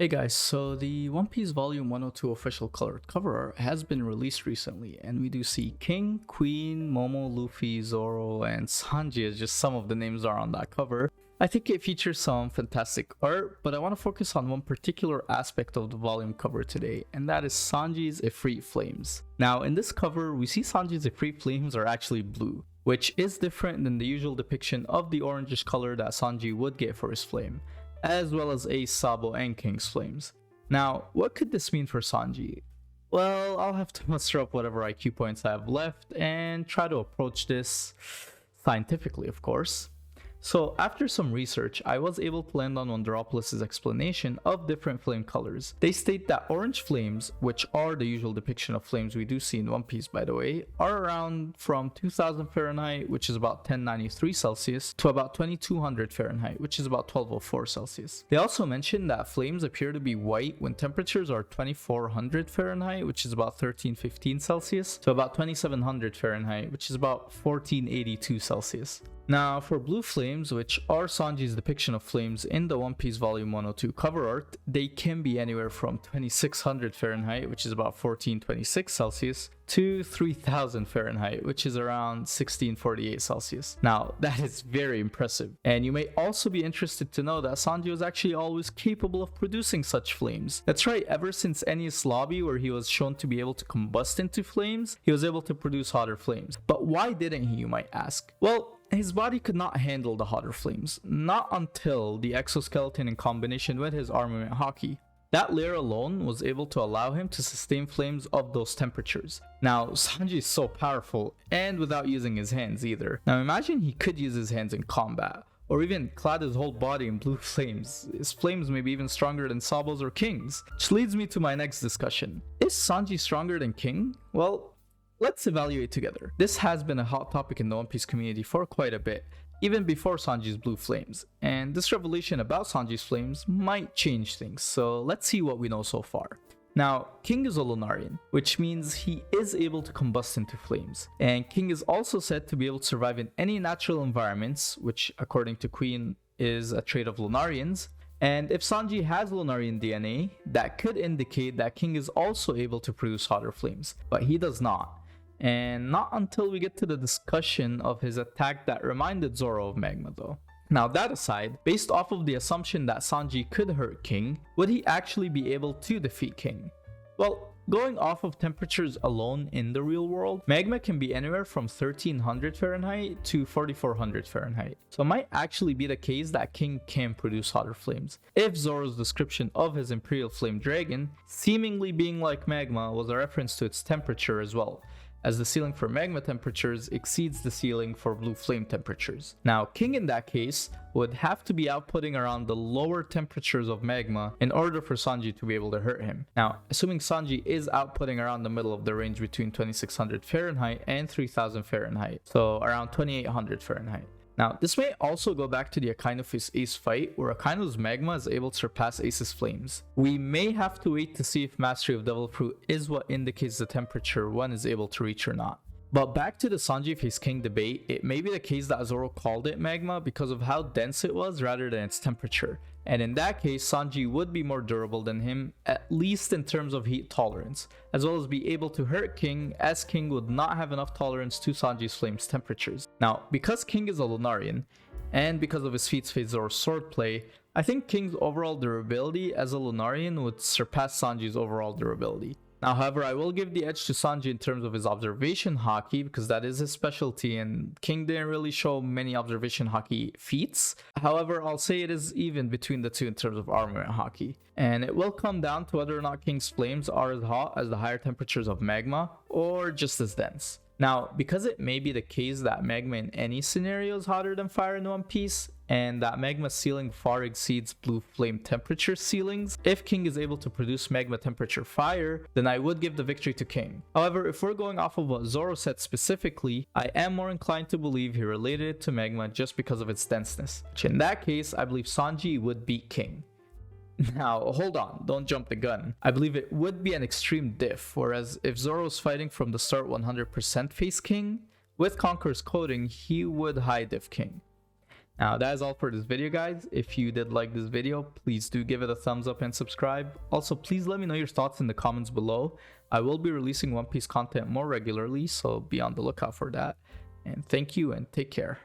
Hey guys, so the One Piece Volume 102 official colored cover art has been released recently, and we do see King, Queen, Momo, Luffy, Zoro, and Sanji as just some of the names are on that cover. I think it features some fantastic art, but I want to focus on one particular aspect of the volume cover today, and that is Sanji's Ifrit Flames. Now, in this cover, we see Sanji's Ifrit Flames are actually blue, which is different than the usual depiction of the orangish color that Sanji would get for his flame, as well as Ace, Sabo, and King's flames. Now, what could this mean for Sanji? Well, I'll have to muster up whatever IQ points I have left and try to approach this scientifically, of course. So after some research, I was able to land on Wonderopolis' explanation of different flame colors. They state that orange flames, which are the usual depiction of flames we do see in One Piece by the way, are around from 2000 Fahrenheit, which is about 1093 Celsius, to about 2200 Fahrenheit, which is about 1204 Celsius. They also mention that flames appear to be white when temperatures are 2400 Fahrenheit, which is about 1315 Celsius, to about 2700 Fahrenheit, which is about 1482 Celsius. Now, for blue flames, which are Sanji's depiction of flames in the One Piece Volume 102 cover art, they can be anywhere from 2600 Fahrenheit, which is about 1426 Celsius, to 3000 Fahrenheit, which is around 1648 Celsius. Now, that is very impressive. And you may also be interested to know that Sanji was actually always capable of producing such flames. That's right, ever since Enies Lobby, where he was shown to be able to combust into flames, he was able to produce hotter flames. But why didn't he, you might ask? Well, his body could not handle the hotter flames, not until the exoskeleton in combination with his armament Haki. That layer alone was able to allow him to sustain flames of those temperatures. Now, Sanji is so powerful, and without using his hands either. Now imagine he could use his hands in combat, or even clad his whole body in blue flames. His flames may be even stronger than Sabo's or King's. Which leads me to my next discussion. Is Sanji stronger than King? Well, let's evaluate together. This has been a hot topic in the One Piece community for quite a bit, even before Sanji's blue flames, and this revelation about Sanji's flames might change things, so let's see what we know so far. Now, King is a Lunarian, which means he is able to combust into flames, and King is also said to be able to survive in any natural environments, which according to Queen is a trait of Lunarians. And if Sanji has Lunarian DNA, that could indicate that King is also able to produce hotter flames, but he does not. And not until we get to the discussion of his attack that reminded Zoro of magma though. Now that aside, based off of the assumption that Sanji could hurt King, would he actually be able to defeat King? Well, going off of temperatures alone in the real world, magma can be anywhere from 1300 Fahrenheit to 4400 Fahrenheit. So it might actually be the case that King can produce hotter flames, if Zoro's description of his Imperial Flame Dragon, seemingly being like magma, was a reference to its temperature as well, as the ceiling for magma temperatures exceeds the ceiling for blue flame temperatures. Now, King in that case would have to be outputting around the lower temperatures of magma in order for Sanji to be able to hurt him. Now, assuming Sanji is outputting around the middle of the range between 2600 Fahrenheit and 3000 Fahrenheit, so around 2800 Fahrenheit. Now, this may also go back to the Akainu vs Ace fight, where Akainu's magma is able to surpass Ace's flames. We may have to wait to see if Mastery of Devil Fruit is what indicates the temperature one is able to reach or not. But back to the Sanji vs King debate, it may be the case that Zoro called it magma because of how dense it was rather than its temperature. And in that case, Sanji would be more durable than him, at least in terms of heat tolerance, as well as be able to hurt King, as King would not have enough tolerance to Sanji's flames temperatures. Now, because King is a Lunarian, and because of his feats phase Zoro's swordplay, I think King's overall durability as a Lunarian would surpass Sanji's overall durability. Now, however, I will give the edge to Sanji in terms of his observation Haki, because that is his specialty, and King didn't really show many observation Haki feats. However, I'll say it is even between the two in terms of armament Haki. And it will come down to whether or not King's flames are as hot as the higher temperatures of magma, or just as dense. Now, because it may be the case that magma in any scenario is hotter than fire in One Piece, and that magma ceiling far exceeds blue flame temperature ceilings, if King is able to produce magma temperature fire, then I would give the victory to King. However, if we're going off of what Zoro said specifically, I am more inclined to believe he related it to magma just because of its denseness, which in that case, I believe Sanji would beat King. Now, hold on, don't jump the gun. I believe it would be an extreme diff, whereas if Zoro's fighting from the start 100% face King, with Conqueror's coding, he would high diff King. Now that is all for this video, guys. If you did like this video, please do give it a thumbs up and subscribe. Also, please let me know your thoughts in the comments below. I will be releasing One Piece content more regularly, so be on the lookout for that. And thank you and take care.